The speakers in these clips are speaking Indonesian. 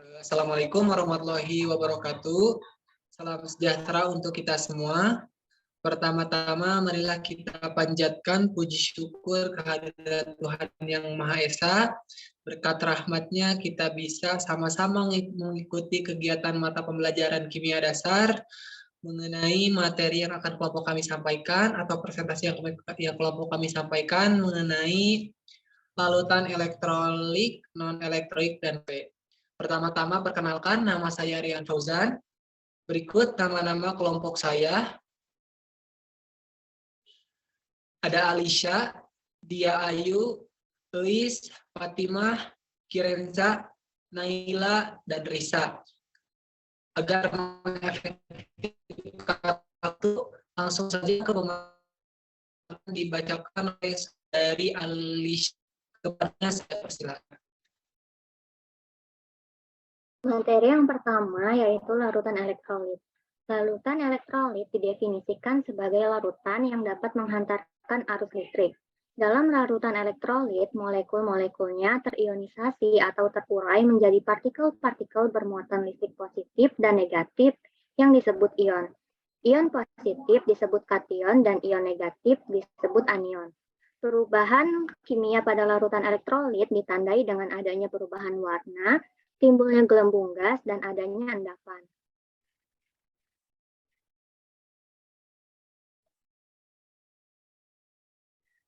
Assalamualaikum warahmatullahi wabarakatuh. Salam sejahtera untuk kita semua. Pertama-tama, marilah kita panjatkan puji syukur kehadirat Tuhan Yang Maha Esa. Berkat rahmat-Nya kita bisa sama-sama mengikuti kegiatan mata pembelajaran kimia dasar mengenai materi yang akan kelompok kami sampaikan atau presentasi yang kelompok kami sampaikan mengenai larutan elektrolit, non-elektrolit, dan P. Pertama-tama perkenalkan, nama saya Rian Fauzan. Berikut nama-nama kelompok saya. Ada Alisha, Dia Ayu, Eis, Fatimah, Kirenza, Naila, dan Risa. Agar mengefektifkan waktu, langsung saja ke pemaparan dibacakan oleh dari Alisha. Kepadanya saya persilakan. Materi yang pertama yaitu larutan elektrolit. Larutan elektrolit didefinisikan sebagai larutan yang dapat menghantarkan arus listrik. Dalam larutan elektrolit, molekul-molekulnya terionisasi atau terurai menjadi partikel-partikel bermuatan listrik positif dan negatif yang disebut ion. Ion positif disebut kation dan ion negatif disebut anion. Perubahan kimia pada larutan elektrolit ditandai dengan adanya perubahan warna, timbulnya gelembung gas, dan adanya endapan.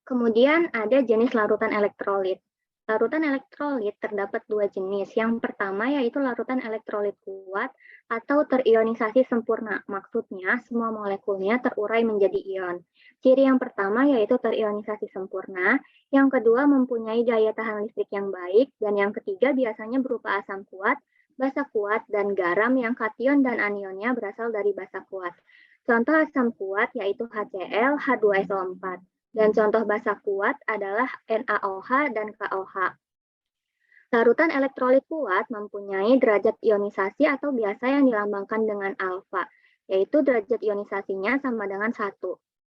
Kemudian ada jenis larutan elektrolit. Larutan elektrolit terdapat dua jenis. Yang pertama yaitu larutan elektrolit kuat atau terionisasi sempurna. Maksudnya semua molekulnya terurai menjadi ion. Ciri yang pertama yaitu terionisasi sempurna. Yang kedua mempunyai daya tahan listrik yang baik. Dan yang ketiga biasanya berupa asam kuat, basa kuat, dan garam yang kation dan anionnya berasal dari basa kuat. Contoh asam kuat yaitu HCl, H2SO4. Dan contoh basa kuat adalah NaOH dan KOH. Larutan elektrolit kuat mempunyai derajat ionisasi atau biasa yang dilambangkan dengan alfa, yaitu derajat ionisasinya sama dengan 1.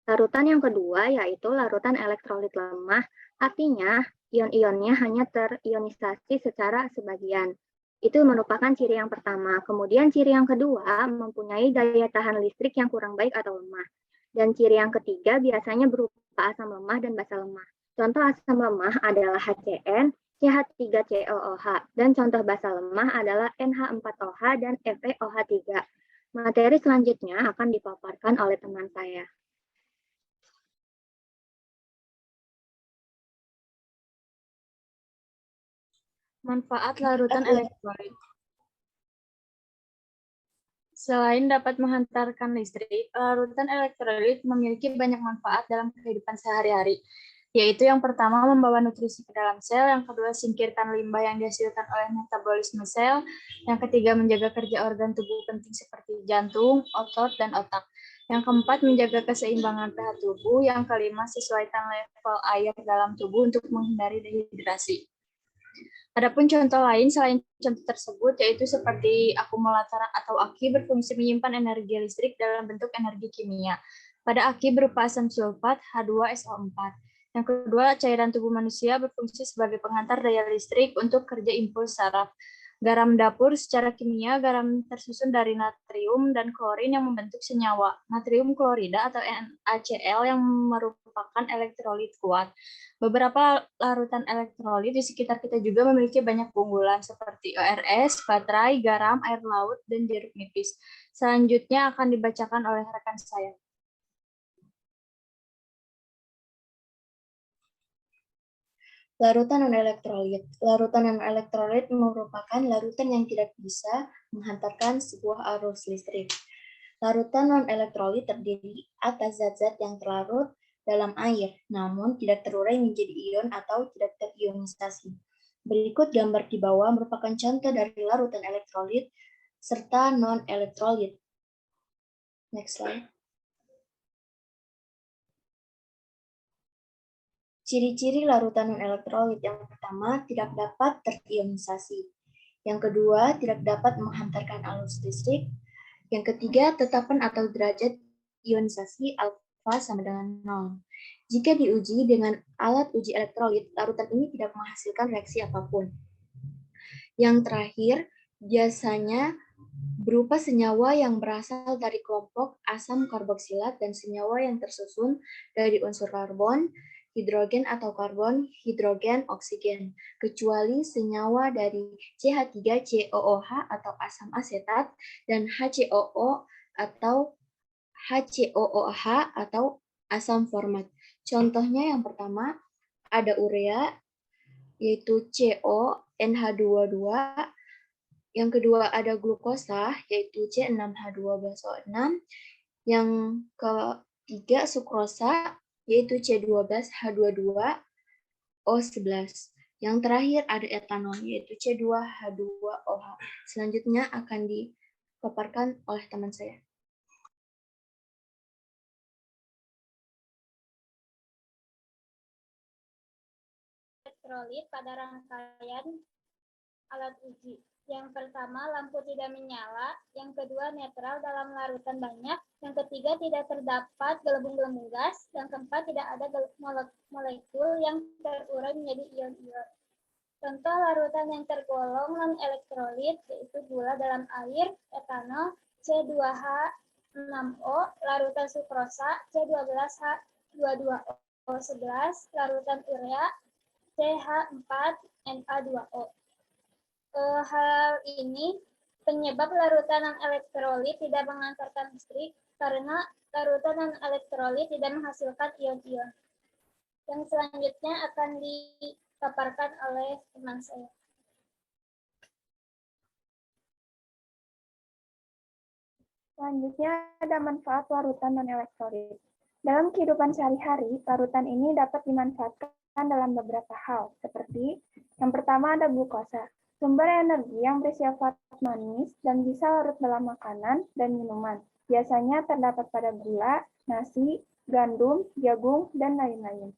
Larutan yang kedua yaitu larutan elektrolit lemah, artinya ion-ionnya hanya terionisasi secara sebagian. Itu merupakan ciri yang pertama. Kemudian ciri yang kedua mempunyai daya tahan listrik yang kurang baik atau lemah. Dan ciri yang ketiga biasanya berupa asam lemah dan basa lemah. Contoh asam lemah adalah HCN, CH3COOH, dan contoh basa lemah adalah NH4OH dan FeOH3. Materi selanjutnya akan dipaparkan oleh teman saya. Manfaat larutan elektrolit. Selain dapat menghantarkan listrik, larutan elektrolit memiliki banyak manfaat dalam kehidupan sehari-hari, yaitu yang pertama membawa nutrisi ke dalam sel, yang kedua singkirkan limbah yang dihasilkan oleh metabolisme sel, yang ketiga menjaga kerja organ tubuh penting seperti jantung, otot, dan otak, yang keempat menjaga keseimbangan pH tubuh, yang kelima sesuaikan level air dalam tubuh untuk menghindari dehidrasi. Adapun contoh lain selain contoh tersebut yaitu seperti akumulator atau aki berfungsi menyimpan energi listrik dalam bentuk energi kimia. Pada aki berupa asam sulfat H2SO4. Yang kedua, cairan tubuh manusia berfungsi sebagai pengantar daya listrik untuk kerja impuls saraf. Garam dapur secara kimia, garam tersusun dari natrium dan klorin yang membentuk senyawa natrium klorida atau NaCl yang merupakan elektrolit kuat. Beberapa larutan elektrolit di sekitar kita juga memiliki banyak keunggulan seperti ORS, baterai, garam, air laut, dan jeruk nipis. Selanjutnya akan dibacakan oleh rekan saya. Larutan non-elektrolit. Larutan non-elektrolit merupakan larutan yang tidak bisa menghantarkan sebuah arus listrik. Larutan non-elektrolit terdiri atas zat-zat yang terlarut dalam air, namun tidak terurai menjadi ion atau tidak terionisasi. Berikut gambar di bawah merupakan contoh dari larutan elektrolit serta non-elektrolit. Next slide. Ciri-ciri larutan non-elektrolit yang pertama, tidak dapat terionisasi. Yang kedua, tidak dapat menghantarkan arus listrik. Yang ketiga, tetapan atau derajat ionisasi alfa sama dengan 0. Jika diuji dengan alat uji elektrolit, larutan ini tidak menghasilkan reaksi apapun. Yang terakhir, biasanya berupa senyawa yang berasal dari kelompok asam karboksilat dan senyawa yang tersusun dari unsur karbon, hidrogen atau karbon, hidrogen, oksigen, kecuali senyawa dari CH3COOH atau asam asetat dan HCOO atau HCOOH atau asam format. Contohnya yang pertama ada urea, yaitu CONH22. Yang kedua ada glukosa, yaitu C6H12O6. Yang ketiga sukrosa, yaitu C12H22O11. Yang terakhir ada etanol, yaitu C2H2OH. Selanjutnya akan dipaparkan oleh teman saya. Elektrolit pada rangkaian alat uji. Yang pertama, lampu tidak menyala. Yang kedua, netral dalam larutan banyak. Yang ketiga, tidak terdapat gelembung-gelembung gas. Yang keempat, tidak ada molekul yang terurai menjadi ion-ion. Contoh larutan yang tergolong non-elektrolit, yaitu gula dalam air, etanol, C2H6O, larutan sukrosa, C12H22O11, larutan urea, CH4NA2O. Hal ini penyebab larutan non-elektrolit tidak mengantarkan listrik karena larutan non-elektrolit tidak menghasilkan ion-ion. Yang selanjutnya akan dipaparkan oleh teman saya. Selanjutnya ada manfaat larutan non-elektrolit. Dalam kehidupan sehari-hari, larutan ini dapat dimanfaatkan dalam beberapa hal, seperti yang pertama ada glukosa, sumber energi yang bersifat manis dan bisa larut dalam makanan dan minuman. Biasanya terdapat pada gula, nasi, gandum, jagung, dan lain-lain.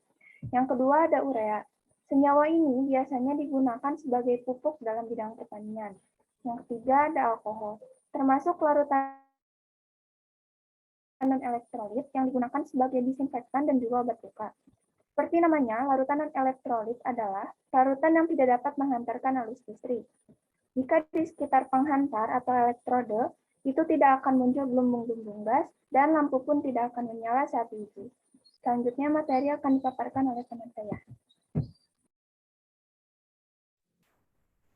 Yang kedua ada urea. Senyawa ini biasanya digunakan sebagai pupuk dalam bidang pertanian. Yang ketiga ada alkohol, termasuk larutan non-elektrolit yang digunakan sebagai disinfektan dan juga obat luka. Seperti namanya, larutan non-elektrolit adalah larutan yang tidak dapat menghantarkan arus listrik. Jika di sekitar penghantar atau elektrode, itu tidak akan muncul gelembung-gelembung gas, dan lampu pun tidak akan menyala saat diuji. Selanjutnya, materi akan dipaparkan oleh teman saya.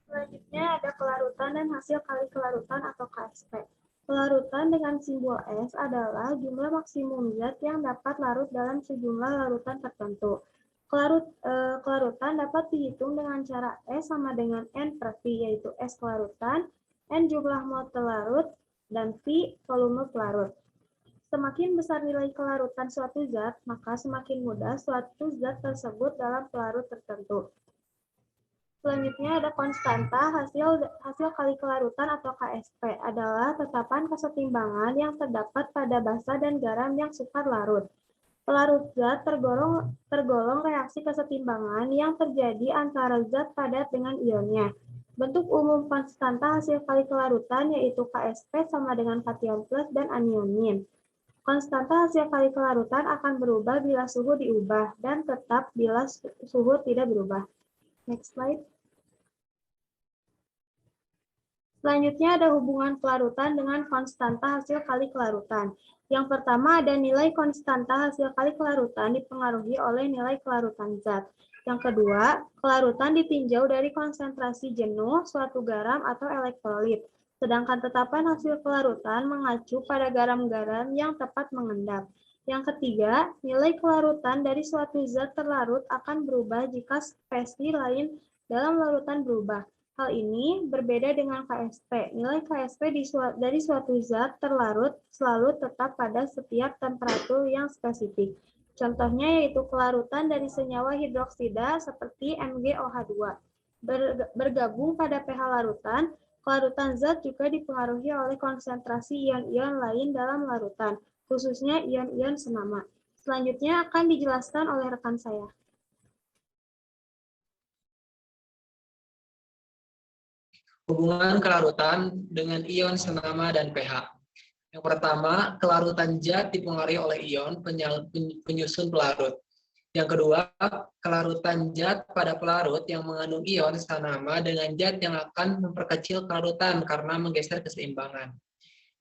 Selanjutnya ada kelarutan dan hasil kali kelarutan atau KSP. Kelarutan dengan simbol S adalah jumlah maksimum zat yang dapat larut dalam sejumlah larutan tertentu. Kelarutan dapat dihitung dengan cara S sama dengan N per V, yaitu S kelarutan, N jumlah mol pelarut, dan V volume pelarut. Semakin besar nilai kelarutan suatu zat, maka semakin mudah suatu zat tersebut dalam pelarut tertentu. Selanjutnya ada konstanta hasil kali kelarutan atau KSP adalah tetapan kesetimbangan yang terdapat pada basa dan garam yang sukar larut. Pelarut zat tergolong reaksi kesetimbangan yang terjadi antara zat padat dengan ionnya. Bentuk umum konstanta hasil kali kelarutan yaitu KSP sama dengan kation plus dan anion min. Konstanta hasil kali kelarutan akan berubah bila suhu diubah dan tetap bila suhu tidak berubah. Next slide. Selanjutnya ada hubungan kelarutan dengan konstanta hasil kali kelarutan. Yang pertama ada nilai konstanta hasil kali kelarutan dipengaruhi oleh nilai kelarutan zat. Yang kedua, kelarutan ditinjau dari konsentrasi jenuh suatu garam atau elektrolit. Sedangkan tetapan hasil kelarutan mengacu pada garam-garam yang tepat mengendap. Yang ketiga, nilai kelarutan dari suatu zat terlarut akan berubah jika spesies lain dalam larutan berubah. Hal ini berbeda dengan KSP. Nilai KSP dari suatu zat terlarut selalu tetap pada setiap temperatur yang spesifik. Contohnya yaitu kelarutan dari senyawa hidroksida seperti MgOH2. Bergabung pada pH larutan, kelarutan zat juga dipengaruhi oleh konsentrasi ion-ion lain dalam larutan, khususnya ion-ion senama. Selanjutnya akan dijelaskan oleh rekan saya. Hubungan kelarutan dengan ion senama dan pH. Yang pertama, kelarutan zat dipengaruhi oleh ion penyusun pelarut. Yang kedua, kelarutan zat pada pelarut yang mengandung ion sama dengan zat yang akan memperkecil kelarutan karena menggeser keseimbangan.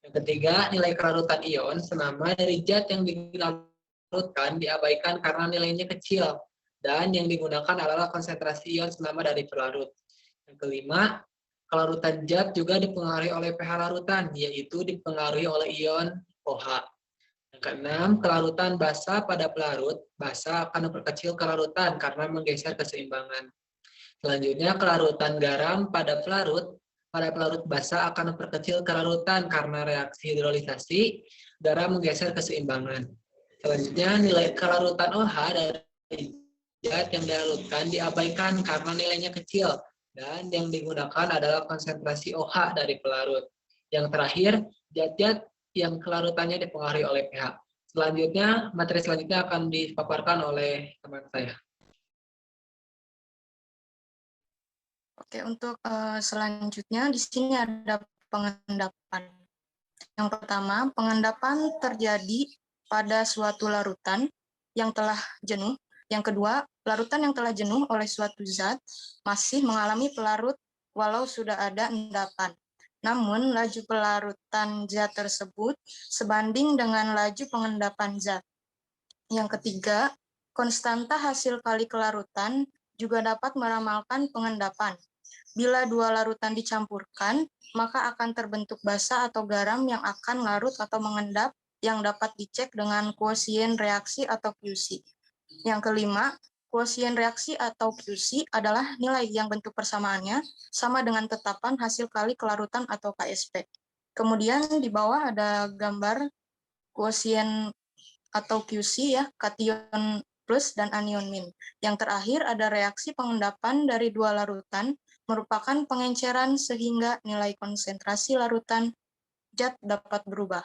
Yang ketiga, nilai kelarutan ion senama dari zat yang dilarutkan diabaikan karena nilainya kecil dan yang digunakan adalah konsentrasi ion senama dari pelarut. Yang kelima, kelarutan zat juga dipengaruhi oleh pH larutan, yaitu dipengaruhi oleh ion OH. Yang keenam, kelarutan basa pada pelarut, basa akan memperkecil kelarutan karena menggeser keseimbangan. Selanjutnya, kelarutan garam pada pelarut basa akan memperkecil kelarutan karena reaksi hidrolisasi, garam menggeser keseimbangan. Selanjutnya, nilai kelarutan OH dari zat yang dilarutkan diabaikan karena nilainya kecil, dan yang digunakan adalah konsentrasi OH dari pelarut. Yang terakhir, zat-zat yang kelarutannya dipengaruhi oleh pH. Selanjutnya, materi selanjutnya akan dipaparkan oleh teman saya. Oke, untuk selanjutnya di sini ada pengendapan. Yang pertama, pengendapan terjadi pada suatu larutan yang telah jenuh. Yang kedua, larutan yang telah jenuh oleh suatu zat masih mengalami pelarut walau sudah ada endapan. Namun, laju pelarutan zat tersebut sebanding dengan laju pengendapan zat. Yang ketiga, konstanta hasil kali kelarutan juga dapat meramalkan pengendapan. Bila dua larutan dicampurkan, maka akan terbentuk basa atau garam yang akan larut atau mengendap yang dapat dicek dengan kuosien reaksi atau QC. Yang kelima, kuosien reaksi atau QC adalah nilai yang bentuk persamaannya sama dengan tetapan hasil kali kelarutan atau KSP. Kemudian di bawah ada gambar kuosien atau QC ya, kation plus dan anion min. Yang terakhir ada reaksi pengendapan dari dua larutan merupakan pengenceran sehingga nilai konsentrasi larutan zat dapat berubah.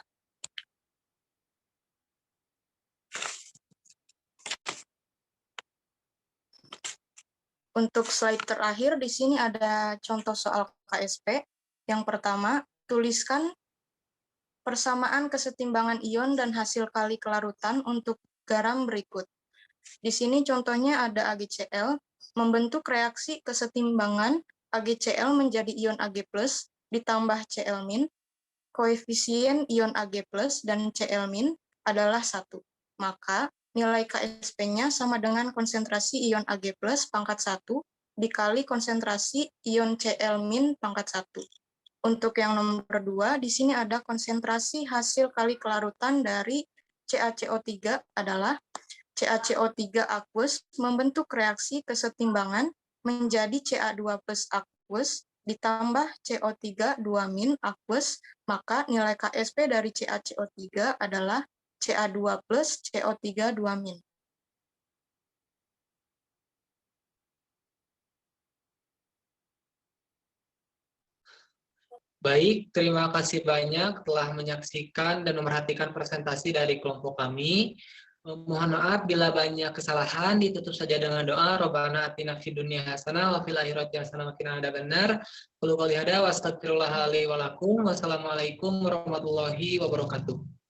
Untuk slide terakhir, di sini ada contoh soal KSP. Yang pertama, tuliskan persamaan kesetimbangan ion dan hasil kali kelarutan untuk garam berikut. Di sini contohnya ada AgCl, membentuk reaksi kesetimbangan AgCl menjadi ion Ag+, ditambah Cl-, koefisien ion Ag+, dan Cl- adalah 1. Maka nilai KSP-nya sama dengan konsentrasi ion Ag+ pangkat 1 dikali konsentrasi ion Cl- pangkat 1. Untuk yang nomor 2, di sini ada konsentrasi hasil kali kelarutan dari CaCO3 adalah CaCO3 aqueous membentuk reaksi kesetimbangan menjadi Ca2 plus aqueous ditambah CO3 2- aqueous, maka nilai KSP dari CaCO3 adalah Ca2 plus CO3 2-. Baik, terima kasih banyak telah menyaksikan dan memerhatikan presentasi dari kelompok kami. Mohon maaf bila banyak kesalahan, ditutup saja dengan doa Rabbana atina fid dunya hasanah wa fil akhirati hasanah wa qina adzabannar. Qul qouli hadza wa astaghfirullaha li wa lakum. Wassalamualaikum warahmatullahi wabarakatuh.